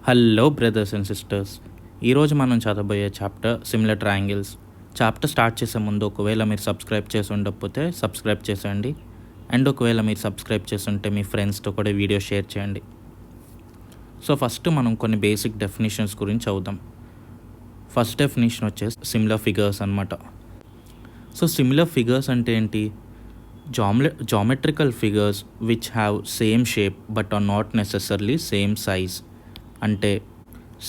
Hello brothers and sisters, ఈరోజు మనం చదవబోయే chapter similar triangles. Chapter start చేసే ముందు ఒకవేళ మీరు సబ్స్క్రైబ్ చేసి ఉండకపోతే సబ్స్క్రైబ్ చేసేయండి. అండ్ ఒకవేళ మీరు సబ్స్క్రైబ్ చేస్తుంటే మీ ఫ్రెండ్స్తో కూడా వీడియో షేర్ చేయండి. సో ఫస్ట్ మనం కొన్ని బేసిక్ డెఫినేషన్స్ గురించి చదువుదాం. ఫస్ట్ డెఫినేషన్ వచ్చేసి సిమిలర్ ఫిగర్స్ అనమాట. సో సిమిలర్ ఫిగర్స్ అంటే ఏంటి? Geometrical figures which have same shape but are not necessarily same size. అంటే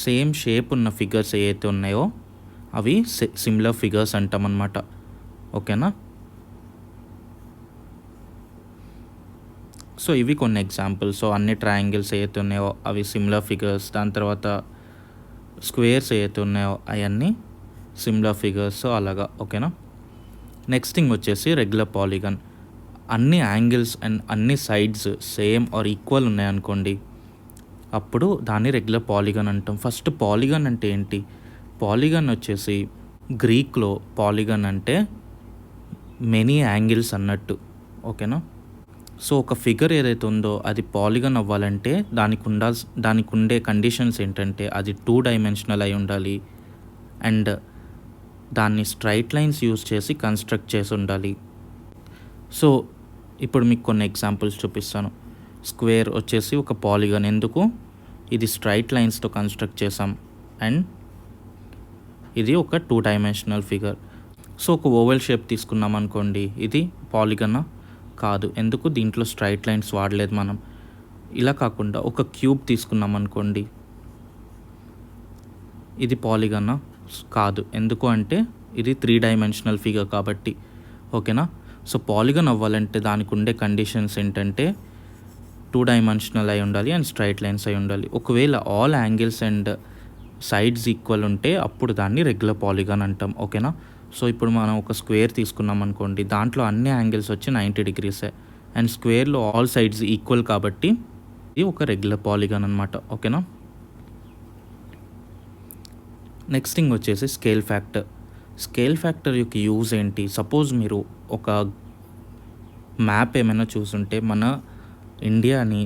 సేమ్ షేప్ ఉన్న ఫిగర్స్ ఏవైతే ఉన్నాయో అవి సిమిలర్ ఫిగర్స్ అంటామన్నమాట. ఓకేనా? సో ఇవి కొన్ని ఎగ్జాంపుల్స్. సో అన్ని ట్రయాంగిల్స్ ఏవైతే ఉన్నాయో అవి సిమిలర్ ఫిగర్స్. దాని తర్వాత స్క్వేర్స్ ఏవైతే ఉన్నాయో అవన్నీ సిమిలర్ ఫిగర్స్. సో అలాగా. ఓకేనా? నెక్స్ట్ థింగ్ వచ్చేసి రెగ్యులర్ పాలిగాన్. అన్ని యాంగిల్స్ అండ్ అన్ని సైడ్స్ సేమ్ ఆర్ ఈక్వల్ ఉన్నాయనుకోండి, అప్పుడు దాన్ని రెగ్యులర్ పాలిగాన్ అంటాం. ఫస్ట్ పాలిగాన్ అంటే ఏంటి? పాలిగాన్ వచ్చేసి గ్రీక్లో పాలిగాన్ అంటే మెనీ యాంగిల్స్ అన్నట్టు. ఓకేనా? సో ఒక ఫిగర్ ఏదైతే ఉందో అది పాలిగాన్ అవ్వాలంటే దానికి ఉండే కండిషన్స్ ఏంటంటే అది 2 డైమెన్షనల్ అయి ఉండాలి అండ్ దాన్ని స్ట్రైట్ లైన్స్ యూజ్ చేసి కన్స్ట్రక్ట్ చేసి ఉండాలి. సో ఇప్పుడు మీకు కొన్ని ఎగ్జాంపుల్స్ చూపిస్తాను. స్క్వేర్ వచ్చేసి ఒక పాలిగాన్. ఎందుకు? ఇది స్ట్రైట్ లైన్స్తో కన్స్ట్రక్ట్ చేసాం అండ్ ఇది ఒక 2 డైమెన్షనల్ ఫిగర్. సో ఒక ఓవెల్ షేప్ తీసుకున్నాం అనుకోండి, ఇది పాలిగానా? కాదు. ఎందుకు? దీంట్లో స్ట్రైట్ లైన్స్ వాడలేదు మనం. ఇలా కాకుండా ఒక క్యూబ్ తీసుకున్నాం అనుకోండి, ఇది పాలిగానా? కాదు. ఎందుకు అంటే ఇది 3 డైమెన్షనల్ ఫిగర్ కాబట్టి. ఓకేనా? సో పాలిగాన్ అవ్వాలంటే దానికి ఉండే కండిషన్స్ ఏంటంటే 2 డైమెన్షనల్ అయి ఉండాలి అండ్ స్ట్రైట్ లైన్స్ అయి ఉండాలి. ఒకవేళ all angles and sides equal ఉంటే అప్పుడు దాన్ని రెగ్యులర్ పాలిగాన్ అంటాం. ఓకేనా? సో ఇప్పుడు మనం ఒక స్క్వేర్ తీసుకున్నాం అనుకోండి, దాంట్లో అన్ని యాంగిల్స్ వచ్చి 90 డిగ్రీసే అండ్ స్క్వేర్లో ఆల్ సైడ్స్ ఈక్వల్ కాబట్టి ఇది ఒక రెగ్యులర్ పాలిగాన్ అనమాట. ఓకేనా? నెక్స్ట్ థింగ్ వచ్చేసి స్కేల్ ఫ్యాక్టర్. స్కేల్ ఫ్యాక్టర్ యొక్క యూజ్ ఏంటి? సపోజ్ మీరు ఒక మ్యాప్ ఏమైనా చూసుంటే మన ఇండియాని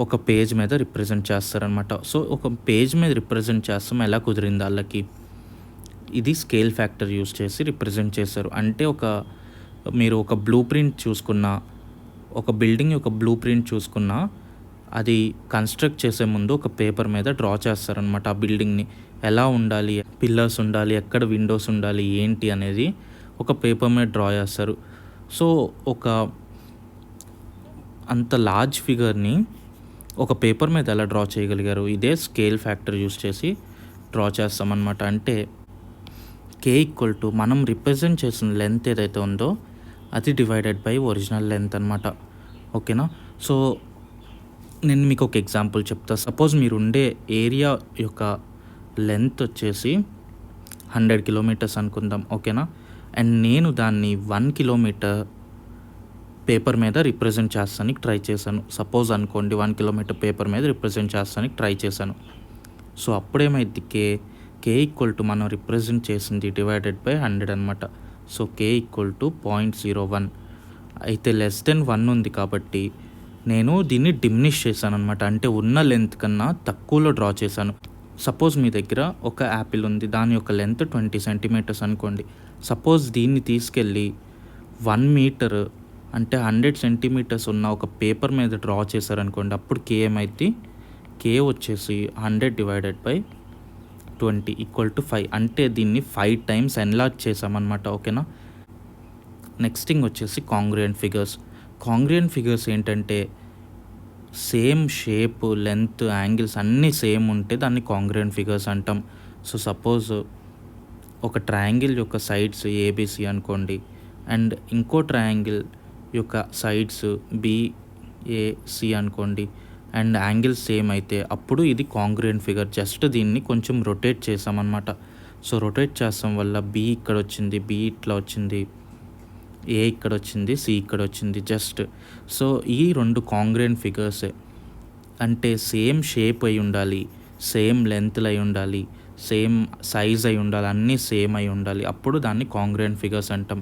ఒక పేజ్ మీద రిప్రజెంట్ చేస్తారనమాట. సో ఒక పేజ్ మీద రిప్రజెంట్ చేస్తాం, ఎలా కుదిరింది వాళ్ళకి? ఇది స్కేల్ ఫ్యాక్టర్ యూజ్ చేసి రిప్రజెంట్ చేస్తారు. అంటే మీరు ఒక బ్లూ ప్రింట్ చూసుకున్నా, ఒక బిల్డింగ్ యొక్క బ్లూ ప్రింట్ చూసుకున్నా, అది కన్స్ట్రక్ట్ చేసే ముందు ఒక పేపర్ మీద డ్రా చేస్తారనమాట. ఆ బిల్డింగ్ని ఎలా ఉండాలి, పిల్లర్స్ ఉండాలి, ఎక్కడ విండోస్ ఉండాలి, ఏంటి అనేది ఒక పేపర్ మీద డ్రా చేస్తారు. సో అంత లార్జ్ ఫిగర్ని ఒక పేపర్ మీద ఎలా డ్రా చేయగలిగారు? ఇదే స్కేల్ ఫ్యాక్టర్ యూస్ చేసి డ్రా చేస్తామన్నమాట. అంటే K = మనం రిప్రజెంట్ చేసిన లెంత్ ఏదైతే ఉందో అది డివైడెడ్ బై ఒరిజినల్ లెంత్ అనమాట. ఓకేనా? సో నేను మీకు ఒక ఎగ్జాంపుల్ చెప్తా. సపోజ్ మీరు ఉండే ఏరియా యొక్క లెంత్ వచ్చేసి 100 కిలోమీటర్స్ అనుకుందాం. ఓకేనా? అండ్ నేను దాన్ని 1 కిలోమీటర్ పేపర్ మీద రిప్రజెంట్ చేస్తానికి ట్రై చేశాను. సపోజ్ అనుకోండి 1 కిలోమీటర్ పేపర్ మీద రిప్రజెంట్ చేస్తానికి ట్రై చేశాను. సో అప్పుడేమైంది? K = మనం రిప్రజెంట్ చేసింది డివైడెడ్ బై 100 అనమాట. So K = 0.01. అయితే <1 ఉంది కాబట్టి నేను దీన్ని డిమినిష్ చేశాను అనమాట. అంటే ఉన్న లెంత్ కన్నా తక్కువలో డ్రా చేశాను. సపోజ్ మీ దగ్గర ఒక యాపిల్ ఉంది, దాని యొక్క లెంత్ 20 సెంటీమీటర్స్ అనుకోండి. సపోజ్ దీన్ని తీసుకెళ్ళి 1 మీటర్ అంటే 100 సెంటీమీటర్స్ ఉన్న ఒక పేపర్ మీద డ్రా చేశారనుకోండి, అప్పుడు K ఏమైంది? K వచ్చేసి 100 డివైడెడ్ బై 20 = 5. అంటే దీన్ని 5 టైమ్స్ ఎన్లార్జ్ చేసామన్నమాట. ఓకేనా? నెక్స్ట్ థింగ్ వచ్చేసి కాంగ్రుయెంట్ ఫిగర్స్. కాంగ్రుయెంట్ ఫిగర్స్ ఏంటంటే సేమ్ షేప్, లెంత్, యాంగిల్స్ అన్నీ సేమ్ ఉంటే దాన్ని కాంగ్రుయెంట్ ఫిగర్స్ అంటాం. సో సపోజ్ ఒక ట్రయాంగిల్ యొక్క సైడ్స్ ABC అనుకోండి అండ్ ఇంకో ట్రయాంగిల్ యొక్క సైడ్స్ BAC అనుకోండి అండ్ యాంగిల్స్ సేమ్ అయితే అప్పుడు ఇది కాంగ్రుయెంట్ ఫిగర్. జస్ట్ దీన్ని కొంచెం రొటేట్ చేసామన్నమాట. సో రొటేట్ చేస్తాం వల్ల B ఇక్కడ వచ్చింది, B ఇట్లా వచ్చింది, A ఇక్కడ వచ్చింది, C ఇక్కడ వచ్చింది జస్ట్. సో ఈ 2 కాంగ్రుయెంట్ ఫిగర్సే. అంటే సేమ్ షేప్ అయి ఉండాలి, సేమ్ లెంత్లు అయి ఉండాలి, సేమ్ సైజ్ అయి ఉండాలి, అన్నీ సేమ్ అయి ఉండాలి, అప్పుడు దాన్ని కాంగ్రుయెంట్ ఫిగర్స్ అంటాం.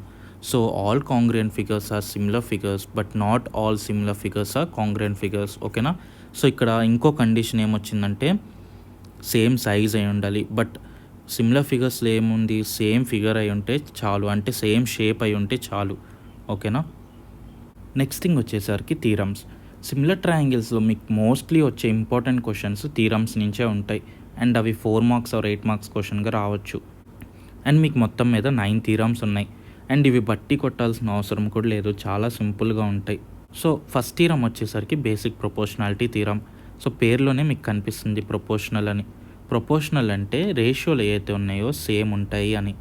So all congruent figures are similar figures but not all similar figures are congruent figures. ఓకేనా? సో ఇక్కడ ఇంకో కండిషన్ ఏమొచ్చిందంటే సేమ్ సైజ్ అయి ఉండాలి. బట్ సిమిలర్ ఫిగర్స్లో ఏముంది, సేమ్ ఫిగర్ అయి ఉంటే చాలు, అంటే సేమ్ షేప్ అయి ఉంటే చాలు. ఓకేనా. నెక్స్ట్ థింగ్ వచ్చేసరికి థీరమ్స్. సిమిలర్ ట్రయాంగిల్స్లో మీకు మోస్ట్లీ వచ్చే ఇంపార్టెంట్ క్వశ్చన్స్ థీరమ్స్ నుంచే ఉంటాయి. అండ్ అవి 4 మార్క్స్ ఆర్ 8 మార్క్స్ క్వశ్చన్గా రావచ్చు. అండ్ మీకు మొత్తం మీద 9 థీరమ్స్ ఉన్నాయి. అండ్ ఇవి బట్టి కొట్టాల్సిన అవసరం కూడా లేదు, చాలా సింపుల్గా ఉంటాయి. సో ఫస్ట్ థీరం వచ్చేసరికి బేసిక్ ప్రొపోర్షనాలిటీ థీరం. సో పేరులోనే మీకు కనిపిస్తుంది ప్రొపోర్షనల్ అని. ప్రొపోర్షనల్ అంటే రేషియోలు ఏవైతే ఉన్నాయో సేమ్ ఉంటాయి అని.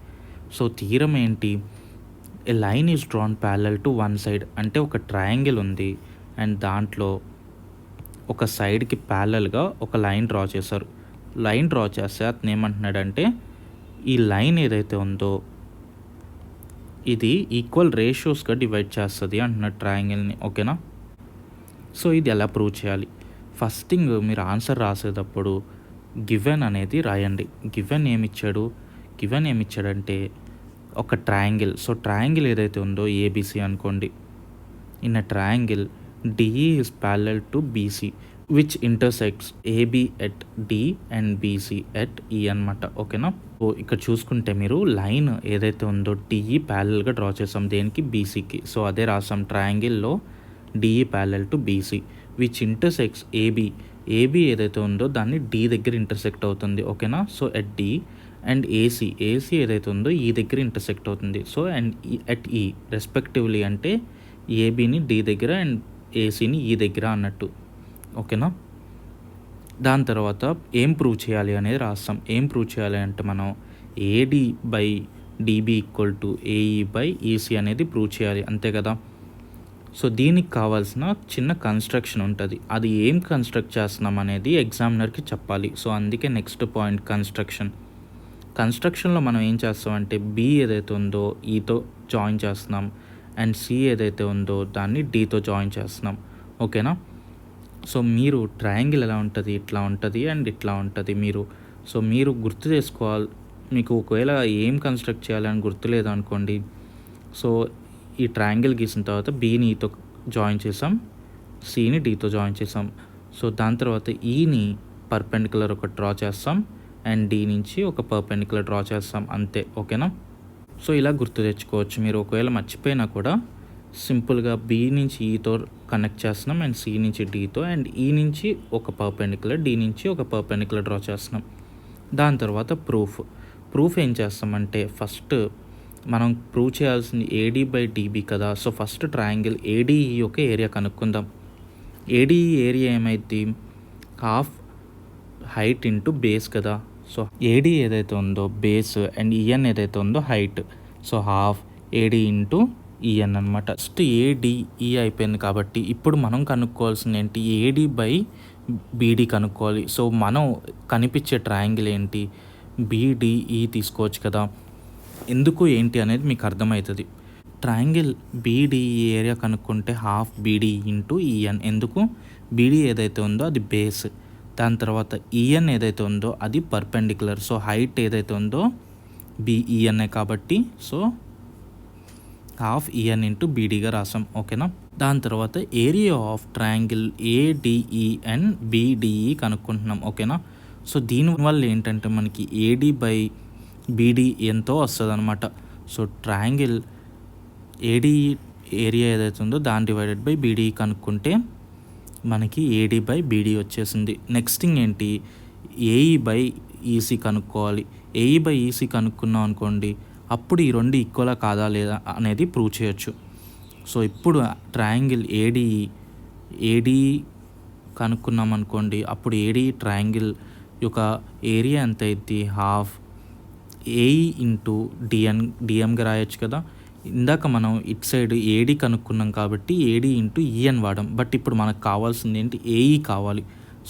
సో థీరం ఏంటి, a line is drawn parallel to one side. అంటే ఒక ట్రయాంగిల్ ఉంది అండ్ దాంట్లో ఒక సైడ్కి ప్యారలల్గా ఒక లైన్ డ్రా చేశారు. లైన్ డ్రా చేస్తే అతను ఏమంటున్నాడంటే ఈ లైన్ ఏదైతే ఉందో ఇది ఈక్వల్ రేషియోస్గా డివైడ్ చేస్తుంది అంటున్నాడు ట్రయాంగిల్ని. ఓకేనా. సో ఇది ఎలా ప్రూవ్ చేయాలి, ఫస్ట్ థింగ్ మీరు ఆన్సర్ రాసేటప్పుడు గివెన్ అనేది రాయండి. గివెన్ ఏమిచ్చాడంటే ఒక ట్రయాంగిల్. సో ట్రయాంగిల్ ఏదైతే ఉందో ఏబిసి అనుకోండి. In a triangle DE is parallel to BC which intersects AB at D and BC at E అనమాట. ఓకేనా. సో ఇక్కడ చూసుకుంటే మీరు లైన్ ఏదైతే ఉందో డిఈ ప్యారలల్గా డ్రా చేసాం దేనికి, బీసీకి. సో అదే రాసాం ట్రయాంగిల్లో DE parallel to BC which intersects AB ఏదైతే ఉందో దాన్ని డి దగ్గర ఇంటర్సెక్ట్ అవుతుంది. ఓకేనా. So at D and AC ఏదైతే ఉందో ఈ దగ్గర ఇంటర్సెక్ట్ అవుతుంది. So and at E respectively, అంటే ఏబిని డి దగ్గర అండ్ ఏసీని ఈ దగ్గర అన్నట్టు. ఓకేనా. దాని తర్వాత ఏం ప్రూవ్ చేయాలి అనేది రాస్తాం. ఏం ప్రూవ్ చేయాలి అంటే మనం AD by DB equal to AE by EC అనేది ప్రూవ్ చేయాలి, అంతే కదా. సో దీనికి కావాల్సిన చిన్న కన్స్ట్రక్షన్ ఉంటుంది. అది ఏం కన్స్ట్రక్ట్ చేస్తున్నాం అనేది ఎగ్జామినర్కి చెప్పాలి. సో అందుకే నెక్స్ట్ పాయింట్ కన్స్ట్రక్షన్లో మనం ఏం చేస్తామంటే బి ఏదైతే ఉందో ఈతో జాయిన్ చేస్తున్నాం అండ్ సి ఏదైతే ఉందో దాన్ని డితో జాయిన్ చేస్తున్నాం. ఓకేనా. సో మీరు ట్రయాంగిల్ ఎలా ఉంటుంది, ఇట్లా ఉంటుంది అండ్ ఇట్లా ఉంటుంది. మీరు గుర్తు చేసుకోవాలి. మీకు ఒకవేళ ఏం కన్స్ట్రక్ట్ చేయాలని గుర్తులేదు అనుకోండి. సో ఈ ట్రయాంగిల్ గీసిన తర్వాత బీని ఈతో జాయిన్ చేసాం, సిని డితో జాయిన్ చేసాం. సో దాని తర్వాత ఈని పర్పెండిక్యులర్ ఒక డ్రా చేస్తాం అండ్ డి నుంచి ఒక పర్పెండిక్యులర్ డ్రా చేస్తాం, అంతే. ఓకేనా. సో ఇలా గుర్తు తెచ్చుకోవచ్చు. మీరు ఒకవేళ మర్చిపోయినా కూడా సింపుల్గా బి నుంచి ఈతో కనెక్ట్ చేస్తున్నాం అండ్ సి నుంచి డితో అండ్ ఈ నుంచి ఒక పర్పెండిక్యులర్, డి నుంచి ఒక పర్పెండిక్యులర్ డ్రా చేస్తున్నాం. దాని తర్వాత ప్రూఫ్ ఏం చేస్తామంటే ఫస్ట్ మనం ప్రూవ్ చేయాల్సింది ఏడి బై డిబి కదా. సో ఫస్ట్ ట్రయాంగిల్ ఏడిఈ యొక్క ఏరియా కనుక్కుందాం. ఏడిఈ ఏరియా ఏమైంది, హాఫ్ హైట్ ఇంటూ బేస్ కదా. సో ఏడి ఏదైతే ఉందో బేస్ అండ్ ఈఎన్ ఏదైతే ఉందో height. So half AD into EN అనమాట. ఫస్ట్ ఏడిఈ అయిపోయింది కాబట్టి ఇప్పుడు మనం కనుక్కోవాల్సింది ఏంటి, ఏడి బై బీడీ కనుక్కోవాలి. సో మనం కనిపించే ట్రయాంగిల్ ఏంటి, బీడిఈ తీసుకోవచ్చు కదా. ఎందుకు ఏంటి అనేది మీకు అర్థమవుతుంది. ట్రయాంగిల్ బీడిఈ ఏరియా కనుక్కుంటే హాఫ్ బీడీ ఇంటూ ఈఎన్. ఎందుకు, బీడీ ఏదైతే ఉందో అది బేస్, దాని తర్వాత ఈఎన్ ఏదైతే ఉందో అది పర్పెండిక్యులర్. సో హైట్ ఏదైతే ఉందో బిఈఎన్ఏ కాబట్టి సో హాఫ్ ఈఎన్ ఇంటూ బీడీగా రాసాం. ఓకేనా. దాని తర్వాత area of triangle ADE and BDE కనుక్కుంటున్నాం. ఓకేనా. సో దీనివల్ల ఏంటంటే మనకి ఏడి బై బీడీ ఎంతో వస్తుంది అనమాట. సో ట్రయాంగిల్ ఏడిఈ ఏరియా ఏదైతే ఉందో దాన్ని డివైడెడ్ బై బీడీ కనుక్కుంటే మనకి ఏడి బై బీడీ వచ్చేసింది. నెక్స్ట్ థింగ్ ఏంటి, ఏఈ బై ఈసీ కనుక్కోవాలి. ఏఈ బై ఈసీ కనుక్కున్నాం అనుకోండి, అప్పుడు ఈ రెండు ఈక్వలా కాదా లేదా అనేది ప్రూవ్ చేయొచ్చు. సో ఇప్పుడు ట్రయాంగిల్ ఏడిఈ కనుక్కున్నాం అనుకోండి, అప్పుడు ఏడిఈ ట్రయాంగిల్ యొక్క ఏరియా ఎంత అయింది, హాఫ్ ఏఈ ఇంటూ డిఎంగా రాయొచ్చు కదా. ఇందాక మనం ఇటు సైడ్ ఏడి కనుక్కున్నాం కాబట్టి ఏడి ఇంటూ ఈఎన్ వాడాం. బట్ ఇప్పుడు మనకు కావాల్సింది ఏంటి, ఏఈ కావాలి.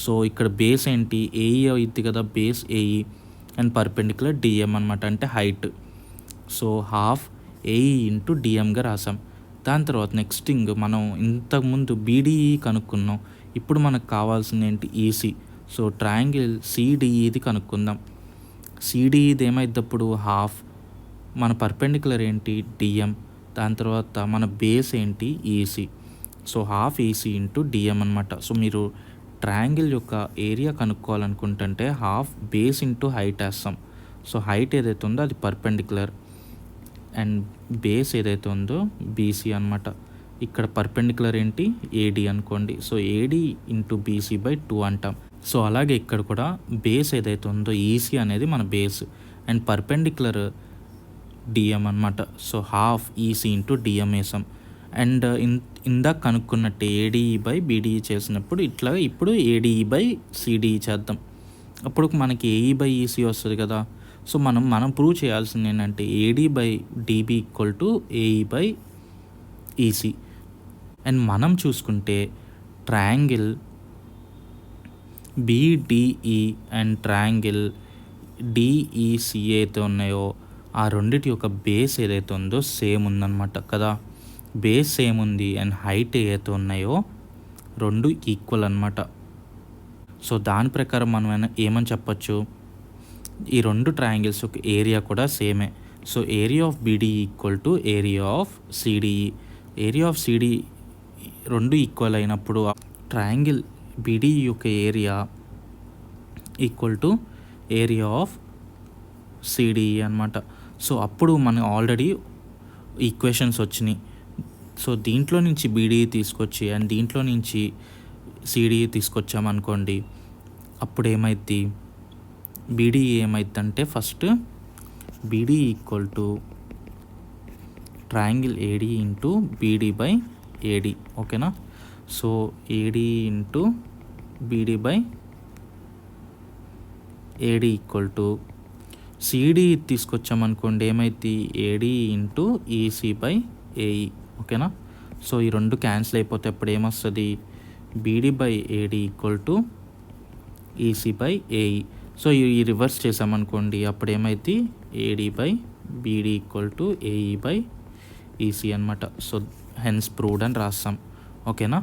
సో ఇక్కడ బేస్ ఏంటి, ఏఈ అయింది కదా, base AE and perpendicular DM అనమాట, అంటే height. So half AE into డిఎంగా రాసాం. దాని తర్వాత నెక్స్ట్ థింగ్ మనం ఇంతకుముందు బీడిఈ కనుక్కున్నాం, ఇప్పుడు మనకు కావాల్సింది ఏంటి, ఈసీ. సో ట్రయాంగిల్ సిడిఈది కనుక్కుందాం. సిడిఈది ఏమైద్దప్పుడు హాఫ్, మన పర్పెండిక్యులర్ ఏంటి డిఎం, దాని తర్వాత మన బేస్ ఏంటి EC. So half EC into DM అనమాట. సో మీరు ట్రయాంగిల్ యొక్క ఏరియా కనుక్కోవాలనుకుంటుంటే హాఫ్ బేస్ ఇంటూ హైట్ వేస్తాం. సో హైట్ ఏదైతే ఉందో అది పర్పెండిక్యులర్ అండ్ బేస్ ఏదైతే ఉందో బీసీ అనమాట. ఇక్కడ పర్పెండిక్యులర్ ఏంటి ఏడి అనుకోండి. So AD into BC by 2 అంటాం. సో అలాగే ఇక్కడ కూడా బేస్ ఏదైతే ఉందో ఈసీ అనేది మన బేస్ అండ్ పర్పెండిక్యులర్ డిఎం అనమాట. So half EC into DM వేసాం. అండ్ ఇందాక కనుక్కున్నట్టు ఏడిఈ బై బీడిఈ చేసినప్పుడు ఇప్పుడు ఏడిఈ బై సిడిఈ చేద్దాం. అప్పుడు మనకి ఏఈ బై ఈసీ వస్తుంది కదా. సో మనం ప్రూవ్ చేయాల్సింది ఏంటంటే ఏడీ by DB equal to AE by EC. And మనం చూసుకుంటే ట్రయాంగిల్ బిడిఈ అండ్ ట్రయాంగిల్ డిఈసి అయితే ఉన్నాయో ఆ రెండిటి యొక్క బేస్ ఏదైతే ఉందో సేమ్ ఉందన్నమాట కదా. బేస్ సేమ్ ఉంది అండ్ హైట్ ఏదైతే ఉన్నాయో రెండు ఈక్వల్ అనమాట. సో దాని ప్రకారం మనం ఏమని చెప్పచ్చు, ఈ రెండు ట్రయాంగిల్స్ యొక్క ఏరియా కూడా సేమే. So area of BDE equal to area of CDE. Area of CDE రెండు ఈక్వల్ అయినప్పుడు ట్రయాంగిల్ బిడిఈ యొక్క area equal to area of CDE అనమాట. సో అప్పుడు మనకు ఆల్రెడీ ఈక్వేషన్స్ వచ్చినాయి. సో దీంట్లో నుంచి బీడీఈ తీసుకొచ్చి అండ్ దీంట్లో నుంచి సిడిఈ తీసుకొచ్చామనుకోండి, అప్పుడు ఏమైద్ది, బీడీఈ ఏమైద్దంటే first BDE equal to triangle AD into BD by AD. ఓకేనా. So AD into BD by AD equal to CD తీసుకొచ్చామనుకోండి ఏమైద్ది, AD into EC by AE. ఓకేనా. సో ఈ రెండు క్యాన్సిల్ అయిపోతే అప్పుడు ఏమొస్తుంది, BD by AD equal to EC by AE. So ఈ రివర్స్ చేసామనుకోండి అప్పుడు ఏమైద్ది, AD by BD equal to AE by EC అనమాట. సో హెన్స్ ప్రూవ్డ్ అని రాస్తాం. ఓకేనా.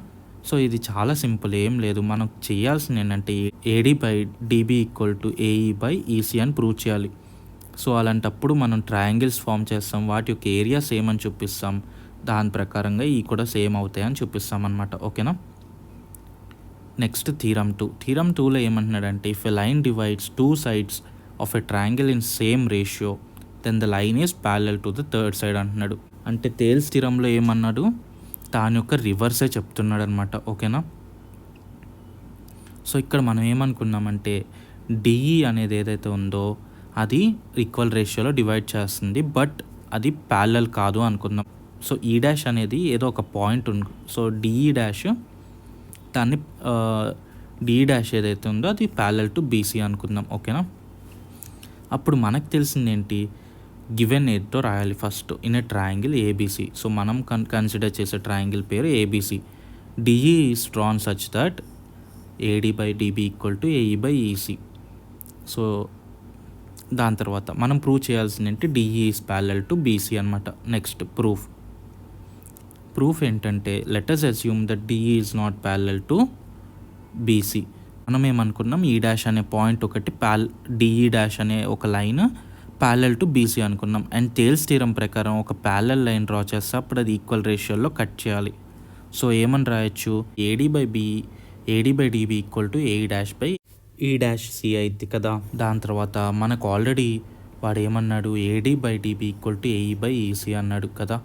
సో ఇది చాలా సింపుల్, ఏం లేదు. మనం చేయాల్సింది ఏంటంటే ఏడీ by DB equal to AE by EC అని ప్రూవ్ చేయాలి. సో అలాంటప్పుడు మనం ట్రయాంగిల్స్ ఫామ్ చేస్తాం, వాటి యొక్క ఏరియా సేమ్ అని చూపిస్తాం. దాని ప్రకారంగా ఈ కూడా సేమ్ అవుతాయని చూపిస్తాం అనమాట. ఓకేనా. Next theorem 2. థీరమ్ 2లో ఏమంటున్నాడంటే, if a line divides two sides of a triangle in same ratio then the line is parallel to the third side అంటున్నాడు. అంటే తేల్స్ థీరంలో ఏమన్నాడు, దాని యొక్క రివర్సే చెప్తున్నాడు అనమాట. ఓకేనా. సో ఇక్కడ మనం ఏమనుకున్నామంటే డిఈ అనేది ఏదైతే ఉందో అది ఈక్వల్ రేషియోలో డివైడ్ చేస్తుంది, బట్ అది ప్యారలల్ కాదు అనుకుందాం. సో ఈ డాష్ అనేది ఏదో ఒక పాయింట్ ఉంది. సో డిఈ డాష్ దాన్ని డిఈ డాష్ ఏదైతే ఉందో అది ప్యారలల్ టు బీసీ అనుకుందాం. ఓకేనా. అప్పుడు మనకు తెలిసింది ఏంటి, గివెన్ ఏదో రాయాలి first in a triangle ABC. So మనం కన్సిడర్ చేసే ట్రయాంగిల్ పేరు ABC. DE is drawn such that AD by DB equal to AE by EC. So దాని తర్వాత మనం ప్రూవ్ చేయాల్సింది ఏంటి, DE is parallel to BC అనమాట. నెక్స్ట్ ప్రూఫ్ ఏంటంటే let us assume that DE is not parallel to BC. మనం ఏమనుకున్నాం, ఈ డాష్ అనే పాయింట్ ఒకటి డిఈ డాష్ అనే ఒక లైన్ ప్యారలల్ టు బీసీ అనుకున్నాం. అండ్ తేల్స్ థీరం ప్రకారం ఒక ప్యారలల్ లైన్ డ్రా చేస్తే అప్పుడు అది ఈక్వల్ రేషియోలో కట్ చేయాలి. సో ఏమని రాయొచ్చు, AD by DB equal to AE dash by E dash C అయింది కదా. దాని తర్వాత మనకు ఆల్రెడీ వాడు ఏమన్నాడు, AD by DB equal to AE by EC అన్నాడు కదా.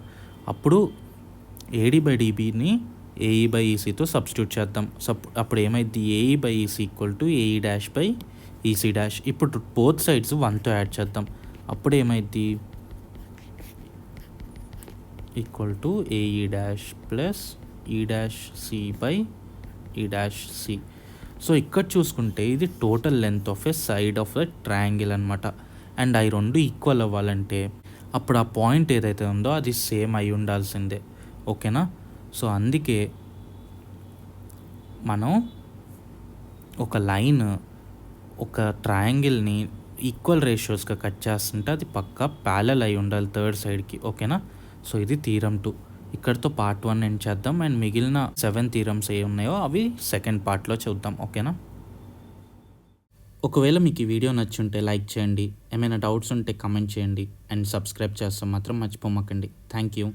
అప్పుడు ఏడీ బై డిబిని ఏఈ బై ఈసీతో సబ్స్టిట్యూట్ చేద్దాం. అప్పుడు ఏమైంది, AE by EC equal to AE dash by EC dash. ఇప్పుడు బోత్ సైడ్స్ 1తో యాడ్ చేద్దాం. అప్పుడు ఏమైంది, equal to AE dash plus E dash C by E dash C. So ఇక్కడ చూసుకుంటే ఇది total length of a side of a triangle అనమాట. And అవి రెండు ఈక్వల్ అవ్వాలంటే అప్పుడు ఆ పాయింట్ ఏదైతే ఉందో అది సేమ్ అయి ఉండాల్సిందే. ఓకేనా. సో అందుకే మనం ఒక లైన్ ఒక ట్రయాంగిల్ని ఈక్వల్ రేషియోస్గా కట్ చేస్తుంటే అది పక్కా ప్యారలల్ అయి ఉండాలి థర్డ్ సైడ్కి. ఓకేనా. సో ఇది థీరమ్ 2. ఇక్కడితో పార్ట్ 1 ఎండ్ చేద్దాం. అండ్ మిగిలిన 7 థీరమ్స్ ఏ ఉన్నాయో అవి సెకండ్ పార్ట్లో చూద్దాం. ఓకేనా. ఒకవేళ మీకు ఈ వీడియో నచ్చుంటే లైక్ చేయండి, ఏమైనా డౌట్స్ ఉంటే కమెంట్ చేయండి, అండ్ సబ్స్క్రైబ్ చేస్తాం మాత్రం మర్చిపోమాకండి. Thank you.